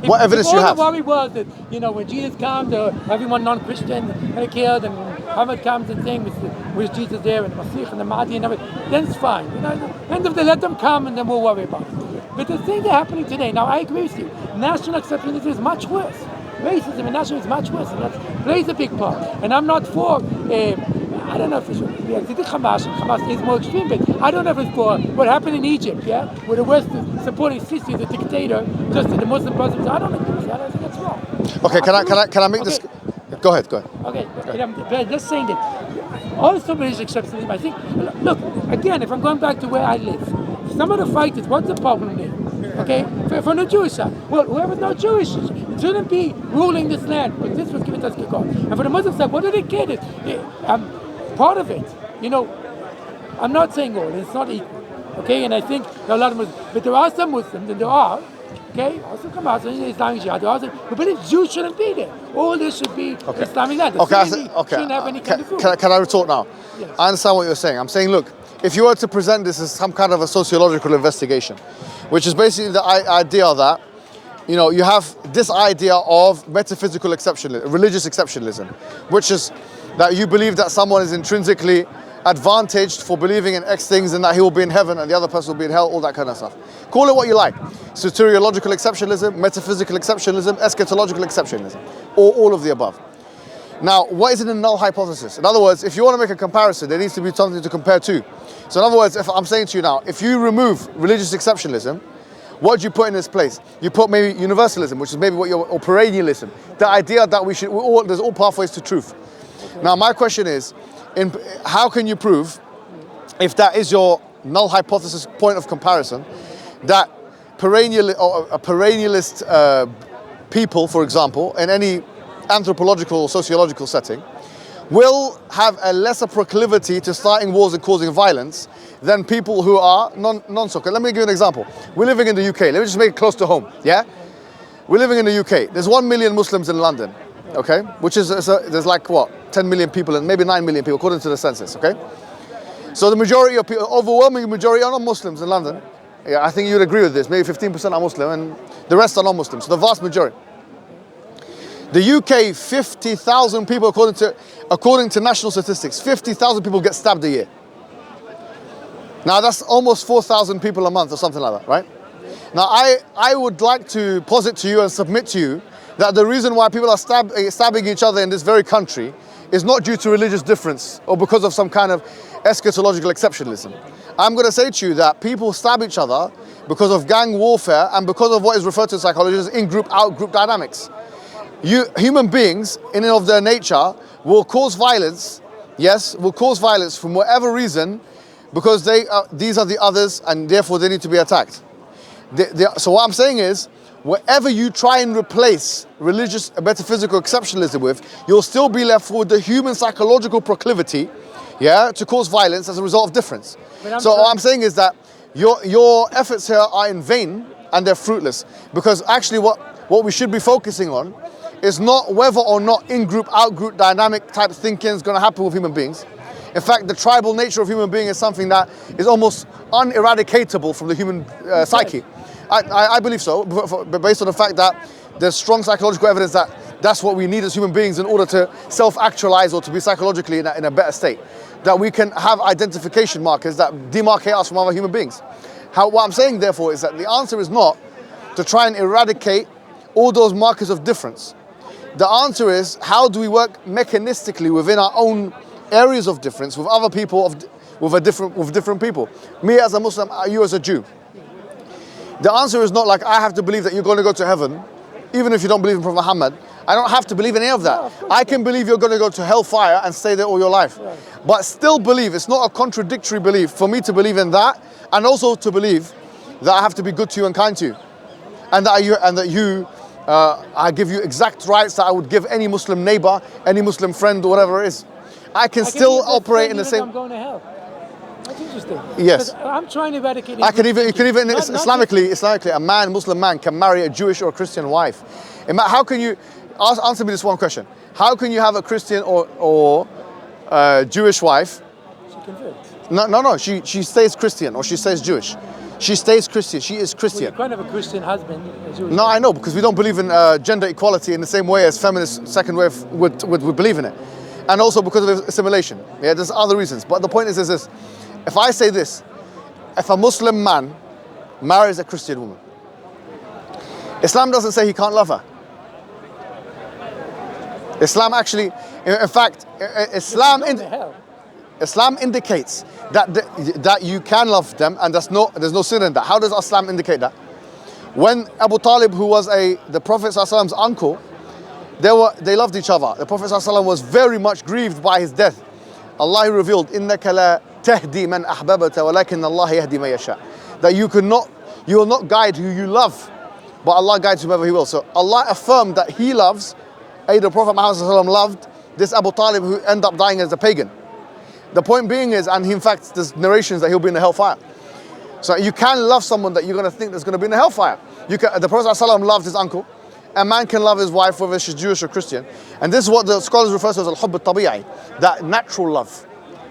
What evidence do you have? The worry was that, when Jesus comes, everyone non-Christian are killed, and Muhammad comes and things with Jesus there, and the Masih and the Mahdi and everything, then it's fine. End of the let them come, and then we'll worry about it. But the things that are happening today, now I agree with you, national exceptionalism is much worse. Racism and nationalism is much worse, and that plays a big part. And I'm not for, I don't know if it's Hamas is more extreme, but I don't know if it's for what happened in Egypt, where the West is supporting Sisi, the dictator, just to the Muslim Muslims. I don't agree with that. I think that's wrong. Okay, can I make this? Go ahead. Okay, but I'm just saying that also religious exceptionalism, I think, look, again, if I'm going back to where I live, some of the fighters, what's the problem there? Okay, from the Jewish side, well, whoever's not Jewish shouldn't be ruling this land, but this was given to us by God. And for the Muslim side, what do they get? Part of it, I'm not saying all, it's not equal, okay? And I think there are a lot of Muslims, but there are some Muslims, and there are, okay, also come out, Islamic Jihad, who believe Jews shouldn't be there. All this should be Islamic land. Shouldn't have any kind of food. Can I retort now? Yes. I understand what you're saying. I'm saying, look, if you were to present this as some kind of a sociological investigation, which is basically the idea that, you have this idea of metaphysical exceptionalism, religious exceptionalism, which is that you believe that someone is intrinsically advantaged for believing in X things and that he will be in heaven and the other person will be in hell, all that kind of stuff. Call it what you like. Soteriological exceptionalism, metaphysical exceptionalism, eschatological exceptionalism, or all of the above. Now, what is in a null hypothesis? In other words, if you want to make a comparison, there needs to be something to compare to. So in other words, if I'm saying to you now, if you remove religious exceptionalism, What do you put in its place? You put maybe universalism, which is maybe what or perennialism. The idea that there's all pathways to truth. Now, my question is, how can you prove, if that is your null hypothesis point of comparison, that perennialist people, for example, in any anthropological or sociological setting, will have a lesser proclivity to starting wars and causing violence than people who are non-so. Let me give you an example. We're living in the UK. Let me just make it close to home. Yeah, we're living in the UK. There's 1 million Muslims in London. Okay, which is there's like what 10 million people and maybe 9 million people according to the census. Okay, so the majority of people, overwhelming majority, are not Muslims in London. Yeah, I think you'd agree with this. Maybe 15% are Muslim and the rest are non-Muslims. So the vast majority. The UK, 50,000 people, according to national statistics, 50,000 people get stabbed a year. Now that's almost 4,000 people a month or something like that, right? Now I would like to posit to you and submit to you that the reason why people are stabbing each other in this very country is not due to religious difference or because of some kind of eschatological exceptionalism. I'm going to say to you that people stab each other because of gang warfare and because of what is referred to in psychology as in-group, out-group dynamics. Human beings, in and of their nature, will cause violence, yes, will cause violence from whatever reason, because these are the others and therefore they need to be attacked. So what I'm saying is, whatever you try and replace religious metaphysical exceptionalism with, you'll still be left with the human psychological proclivity, yeah, to cause violence as a result of difference. So what I'm saying is that your efforts here are in vain and they're fruitless, because actually what we should be focusing on is not whether or not in-group, out-group dynamic type thinking is going to happen with human beings. In fact, the tribal nature of human being is something that is almost uneradicatable from the human psyche. I believe so, based on the fact that there's strong psychological evidence that that's what we need as human beings in order to self-actualize or to be psychologically in a better state. That we can have identification markers that demarcate us from other human beings. What I'm saying, therefore, is that the answer is not to try and eradicate all those markers of difference. The answer is, how do we work mechanistically within our own areas of difference with other people, with different people? Me as a Muslim, you as a Jew. The answer is not like I have to believe that you're going to go to heaven, even if you don't believe in Prophet Muhammad. I don't have to believe in any of that. I can believe you're going to go to hellfire and stay there all your life. But still believe, it's not a contradictory belief for me to believe in that, and also to believe that I have to be good to you and kind to you. And that I give you exact rights that I would give any Muslim neighbor, any Muslim friend, or whatever it is. I can still operate in the same. I'm going to hell. That's interesting. Yes. I'm trying to eradicate. You can even Islamically, a Muslim man can marry a Jewish or a Christian wife. How can you answer me this one question? How can you have a Christian or Jewish wife? She converts. No. She stays Christian or she stays Jewish. She stays Christian. She is Christian. Well, you can't have a Christian husband. No, I know, because we don't believe in gender equality in the same way as feminist second wave would believe in it. And also because of assimilation. Yeah, there's other reasons. But the point is this. If I say this, if a Muslim man marries a Christian woman, Islam doesn't say he can't love her. Islam actually, in fact, Islam indicates that you can love them and there's no sin in that. How does Islam indicate that? When Abu Talib, who was the Prophet ﷺ's uncle, they loved each other. The Prophet ﷺ was very much grieved by his death. Allah revealed, إِنَّكَ لَا تَهْدِي مَنْ أَحْبَبْتَ وَلَكِنَّ اللَّهَ يَهْدِي مَن يَشَاءُ. That you will not guide who you love, but Allah guides whomever He will. So Allah affirmed that He loves, the Prophet Muhammad ﷺ loved this Abu Talib who ended up dying as a pagan. The point being is, and in fact there's narrations that he'll be in the hellfire. So you can love someone that you're going to think that's going to be in the hellfire. The Prophet ﷺ loved his uncle. A man can love his wife whether she's Jewish or Christian. And this is what the scholars refer to as al-hubb al-tabi'i, that natural love.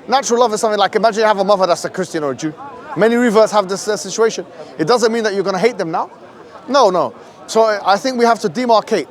Natural love is something like, imagine you have a mother that's a Christian or a Jew. Many reverts have this situation. It doesn't mean that you're going to hate them now. No. So I think we have to demarcate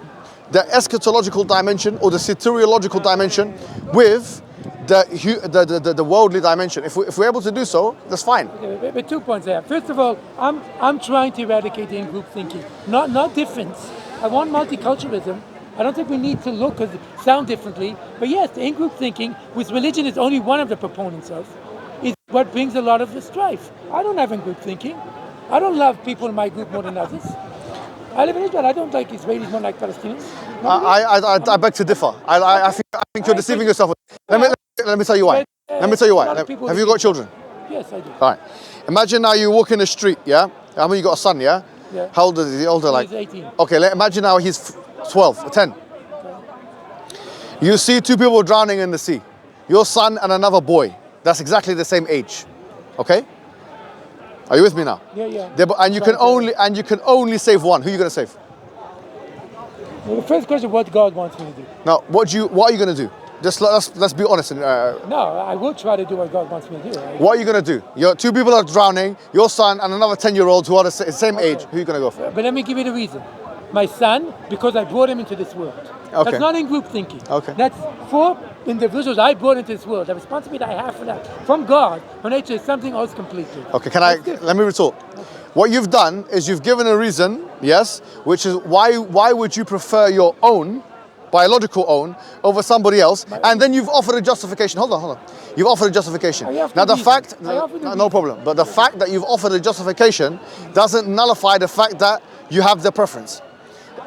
the eschatological dimension or the soteriological dimension with the worldly dimension. If we're able to do so, that's fine. Okay, but 2 points there. First of all, I'm trying to eradicate the in-group thinking, not difference. I want multiculturalism. I don't think we need to look or sound differently. But yes, the in-group thinking, which religion is only one of the proponents of, is what brings a lot of the strife. I don't have in-group thinking. I don't love people in my group more than others. I live in Israel. I don't like Israelis more like Palestinians. I beg to differ. I think you're deceiving yourself. Let me tell you why. Let me tell you why. Have you got children? Yes, I do. All right. Imagine now you walk in the street, yeah? I mean, you got a son, yeah? Yeah. How old is he? Older, like? He's 18. Okay, imagine now he's 12 or 10. You see two people drowning in the sea. Your son and another boy. That's exactly the same age. Okay? Are you with me now? Yeah. And you can only save one. Who are you going to save? Well, the first question: what God wants me to do? Now, what are you going to do? Just let's be honest. No, I will try to do what God wants me to do. Right? What are you going to do? Your two people are drowning. Your son and another 10-year-old who are the same age. Who are you going to go for? But let me give you the reason. My son, because I brought him into this world. Okay. That's not in group thinking. Okay. That's for individuals I brought into this world. The responsibility I have for that from God, for nature, is something else completely. Okay, let me retort. Okay. What you've done is you've given a reason, yes, which is why would you prefer your own, biological own, over somebody else, and then you've offered a justification. Hold on. You've offered a justification. Now the fact, no problem, but the fact that you've offered a justification doesn't nullify the fact that you have the preference.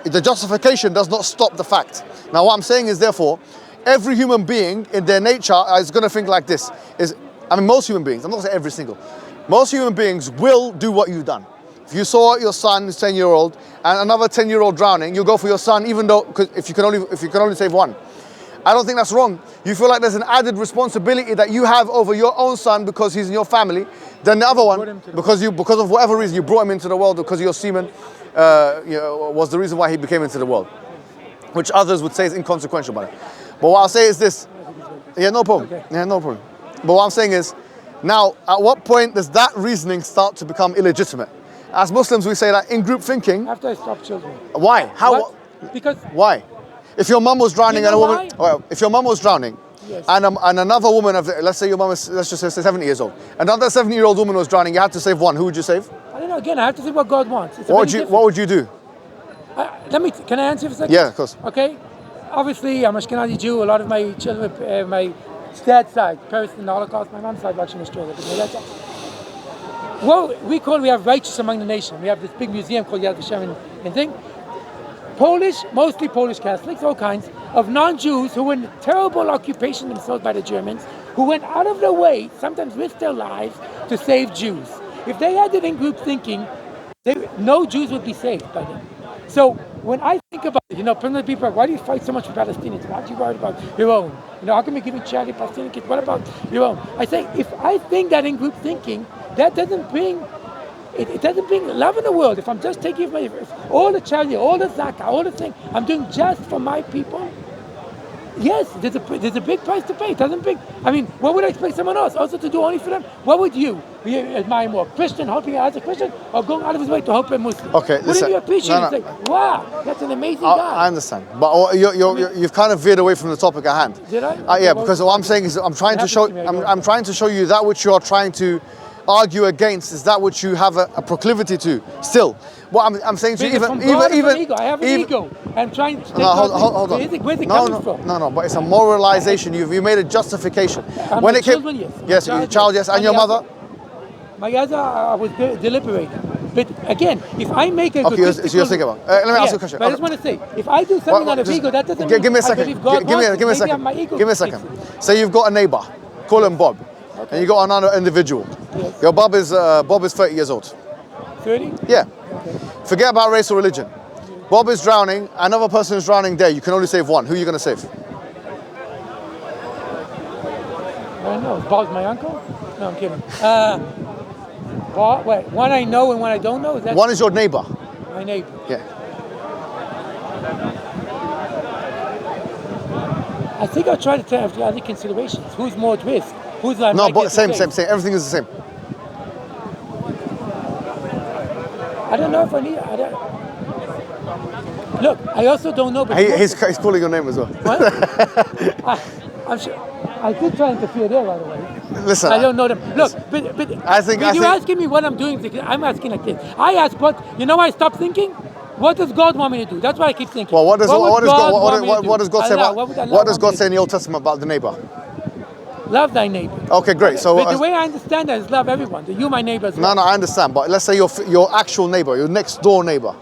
The justification does not stop the fact. Now what I'm saying is, therefore, every human being in their nature is going to think like this. Most human beings, I'm not saying every single, most human beings will do what you've done. If you saw your son who's 10-year-old and another 10-year-old drowning, you'll go for your son, even though, if you can only save one. I don't think that's wrong. You feel like there's an added responsibility that you have over your own son because he's in your family than the other one, because of whatever reason you brought him into the world, because your semen was the reason why he became into the world, which others would say is inconsequential, but what I'll say is this. Yeah, no problem. Okay. Yeah, no problem. But what I'm saying is, now, at what point does that reasoning start to become illegitimate? As Muslims, we say that in group thinking. After I stop children. Why? How? What? Because. Why? If your mum was drowning and a woman, if your mum was drowning, yes, and another woman let's say your mum is, let's just say 70 years old, another 70-year-old woman was drowning, you had to save one. Who would you save? I don't know. Again, I have to see what God wants. What would you do? Can I answer for a second? Yeah, of course. Okay. Obviously, I'm Ashkenazi Jew. A lot of my children, my dad's side, perished in the Holocaust. My mom's side, actually in Australia. Well, we have righteous among the nation. We have this big museum called Yad Vashem and thing. Mostly Polish Catholics, all kinds of non-Jews who were in terrible occupation themselves by the Germans, who went out of their way, sometimes risked their lives, to save Jews. If they had it in group thinking, no Jews would be saved by them. So when I think about it, permanent people, why do you fight so much for Palestinians? Why are you worried about your own? How come you're giving charity to Palestinian kids? What about your own? I say, if I think that in group thinking, that doesn't bring, it doesn't bring love in the world. If I'm just taking all the charity, all the zakah, all the thing, I'm doing just for my people. Yes, there's a big price to pay. It doesn't bring. What would I expect someone else also to do only for them? What would you admire more? Christian helping out as a Christian, or going out of his way to help a Muslim? Okay, listen. Wouldn't you appreciate it? Say, wow, that's an amazing guy. I understand, but you've kind of veered away from the topic at hand. Did I? Yeah, because what I'm saying is I'm trying to show you that which you are trying to argue against is that which you have a proclivity to. Still, what I'm saying to you, even ego. I have an ego. I'm trying to take hold on. Where's it coming from? No, but it's a moralization. You made a justification. When it came, yes, your child, yes, and your mother. My other, I was deliberating. But again, if I make a so you're thinking about. Let me ask you a question. But I just want to say, if I do something out of ego, that doesn't mean give me a second. Give me a second. Say you've got a neighbor, call him Bob, and you got another individual. Yes. Your Bob is 30 years old. 30? Yeah. Okay. Forget about race or religion. Bob is drowning, another person is drowning there. You can only save one. Who are you going to save? I don't know. Is Bob's my uncle? No, I'm kidding. Bob, wait, one I know and one I don't know? Is that one is your neighbor. My neighbor. Yeah. I think I'll try to take the other considerations. Who's more at risk? Who's not? No, but same. Everything is the same. I don't know if I need. Look, I also don't know. But he's calling your name as well. What? I'm sure. I did try to interfere there, by the way. Listen, I don't know them. Look, but you're asking me what I'm doing. I'm asking like this. I ask what. I stopped thinking. What does God want me to do? That's why I keep thinking. Well, what does God say in the Old Testament about the neighbor? Love thy neighbor. Okay, great. So But the way I understand that is love everyone. That you my neighbor as well. no, I understand. But let's say your actual neighbor, your next door neighbor.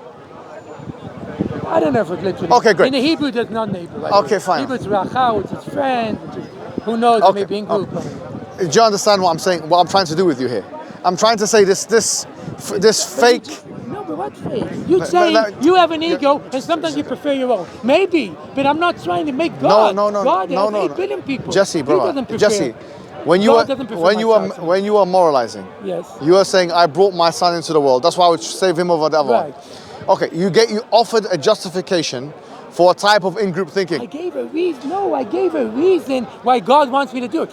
I don't know if it's literally. Okay, great. In the Hebrew, there's no neighbor. Right? Okay, fine. Hebrew, it's racha, which is friend, which is who knows, Okay, maybe in group. Do you understand what I'm saying? What I'm trying to do with you here? I'm trying to say this fake. No, but what fake? You say you have an ego, and sometimes you prefer your own. Maybe, but I'm not trying to make God. God has 8 billion people. Jesse, bro. He doesn't prefer. Jesse, when you are moralizing, yes, you are saying I brought my son into the world. That's why I would save him over the other one. Right. Okay, you offered a justification for a type of in-group thinking. I gave a reason. No, I gave a reason why God wants me to do it.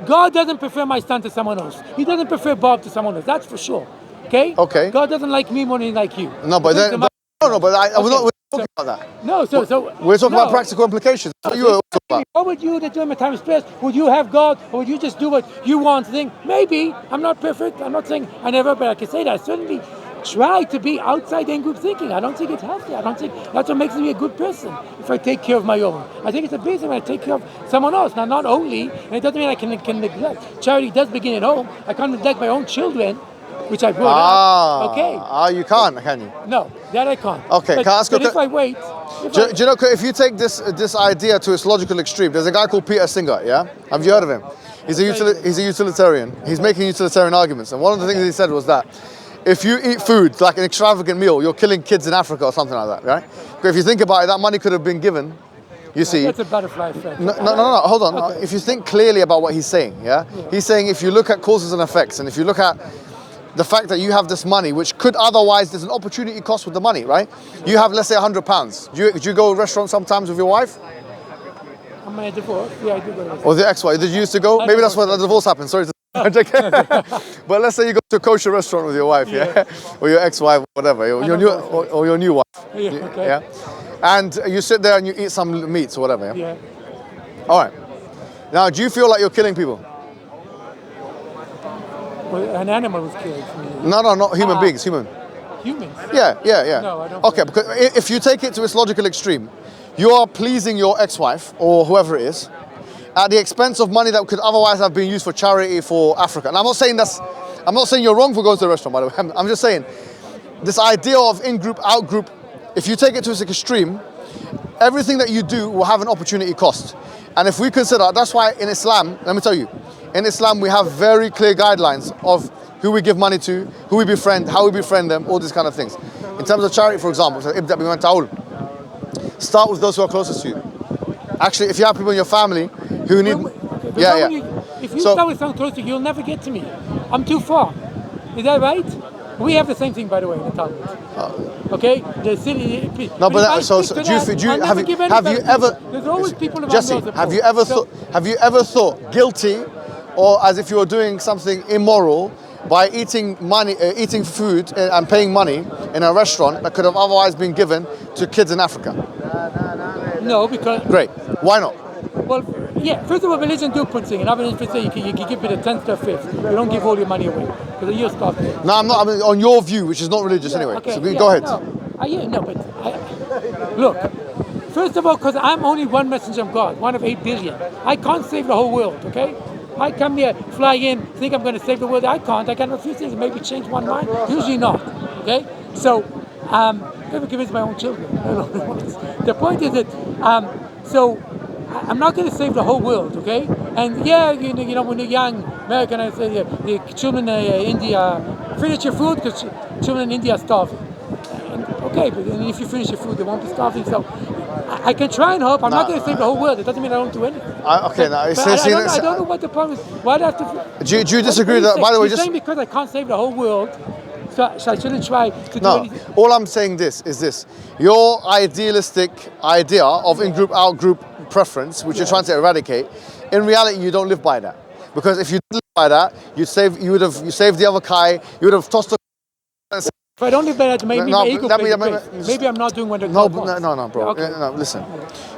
God doesn't prefer my son to someone else. He doesn't prefer Bob to someone else. That's for sure. Okay? Okay. God doesn't like me more than he like you. No, but then, we're not talking about that. No, so We're talking about practical implications. What you were talking about. What would you do during my time of stress? Would you have God, or would you just do what you want to think? Maybe. I'm not perfect. I'm not saying I never, but I can say that I certainly try to be outside in-group thinking. I don't think it's healthy. I don't think that's what makes me a good person, if I take care of my own. I think it's a business when I take care of someone else. Now, not only, and it doesn't mean I can neglect. Charity does begin at home. I can't neglect my own children, which I brought up. Okay. You can't, can you? No, that I can't. Okay, can I ask you? But if I wait... Do you know, if you take this idea to its logical extreme, there's a guy called Peter Singer, yeah? Have you heard of him? He's a utilitarian. He's making utilitarian arguments. And one of the things he said was that if you eat food, like an extravagant meal, you're killing kids in Africa or something like that, right? But if you think about it, that money could have been given, you see. That's a butterfly effect. No, hold on. Okay. If you think clearly about what he's saying, yeah? He's saying if you look at causes and effects, and if you look at the fact that you have this money, which could otherwise, there's an opportunity cost with the money, right? You have, let's say, £100. Do you go to a restaurant sometimes with your wife? I'm in a divorce. Yeah, I do go to a restaurant. Or the ex-wife? Did you used to go? Maybe that's why the divorce happened. Sorry to but let's say you go to a kosher restaurant with your wife, yeah? Or your ex-wife, whatever, or your new wife. Yeah, okay. Yeah? And you sit there and you eat some meats or whatever, yeah? Yeah. All right. Now, do you feel like you're killing people? Well, an animal was killed. No, not human beings, human. Humans? Yeah. No, I don't. Okay, because if you take it to its logical extreme, you are pleasing your ex-wife or whoever it is at the expense of money that could otherwise have been used for charity for Africa. And I'm not saying you're wrong for going to the restaurant, by the way. I'm just saying this idea of in-group, out-group, if you take it to its extreme, everything that you do will have an opportunity cost. And if we consider, that's why in Islam, let me tell you, in Islam we have very clear guidelines of who we give money to, who we befriend, how we befriend them, all these kind of things. In terms of charity, for example, so ibda biman ta'ul. Start with those who are closest to you. Actually, if you have people in your family who need... If you start with someone close to you, you'll never get to me. I'm too far. Is that right? We have the same thing, by the way, in the Talmud. Okay? The city... No, but have you ever... There's always people around Jesse, have you ever thought guilty or as if you were doing something immoral by eating food and paying money in a restaurant that could have otherwise been given to kids in Africa? No, because... Great. Why not? Well, yeah, first of all, religion do put things. In other words, you can give it a tenth to a fifth. You don't give all your money away because you're stuck there. No, I'm not. I mean, on your view, which is not religious anyway. Okay, so go ahead. Look, first of all, because I'm only one messenger of God, one of 8 billion. I can't save the whole world, okay? I come here, fly in, think I'm going to save the world. I can't. I can a few things, maybe change one mind. Usually not, okay? So, never convince my own children. The point is that, I'm not going to save the whole world, okay? And yeah, you know, when you're young, American, I say the children in India finish your food because children in India are starving. Okay, but if you finish your food, they won't be starving. So I can try and help. I'm not going to save the whole world. It doesn't mean I don't do anything. I don't know what the problem is. Why do I have to? Do you disagree that? By the way, you're saying because I can't save the whole world, so I shouldn't try to do anything. All I'm saying is this: your idealistic idea of in-group, out-group preference, which you're trying to eradicate, in reality you don't live by that. Because if you did live by that, you would have saved the other Kai, you would have tossed the... If I don't live by that, maybe maybe I'm not doing what No, bro. Okay. No, listen.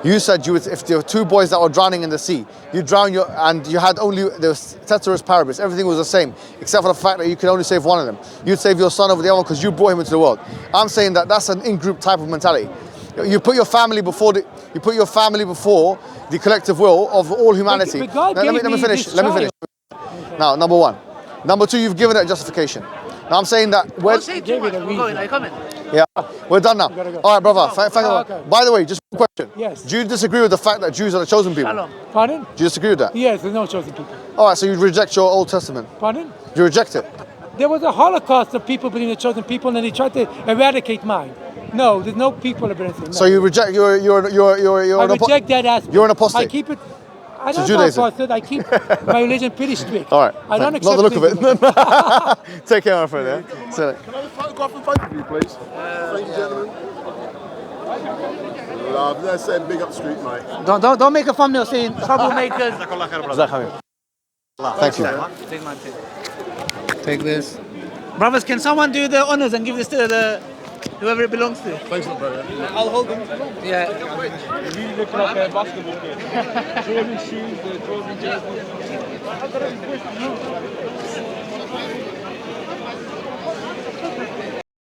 You said if there were 2 boys that were drowning in the sea, you drown and you had only the ceteris paribus, everything was the same, except for the fact that you could only save one of them. You'd save your son over the other one because you brought him into the world. I'm saying that that's an in-group type of mentality. You put your family before the collective will of all humanity. But God Now, let gave me me finish. this Let me finish. Now, number one. Number two, you've given it a justification. Now I'm saying that Don't say too gave much. it a We're going. reason. Are you coming? yeah, we're done now. gotta go. All right, brother. Thank you. okay. By the way, just a question. Yes. Do you disagree with the fact that Jews are the chosen people? Shalom. Pardon? Do you disagree with that? Yes, there's no chosen people. All right, so you reject your Old Testament. Pardon? You reject it. There was a holocaust of people being the chosen people, and they tried to eradicate mine. No, there's no people of innocence. No. So you reject I an reject that aspect. You're an apostate. I keep it. I To don't know Judaism. apostate. I keep my religion pretty strict. All right. I don't thanks. accept Not the look of it. things Take care, my friend. Yeah. So, Can I have a photograph of both of you, please? Thank you, gentlemen. Love, they're saying big up street, mate. Don't make a thumbnail saying troublemakers. thank you. Big man, take this. Brothers, can someone do the honors and give this to the whoever it belongs to? Thanks a lot, brother. I'll hold them. Yeah. You look like a basketball kid. Jordan shoes, the Jordan jersey.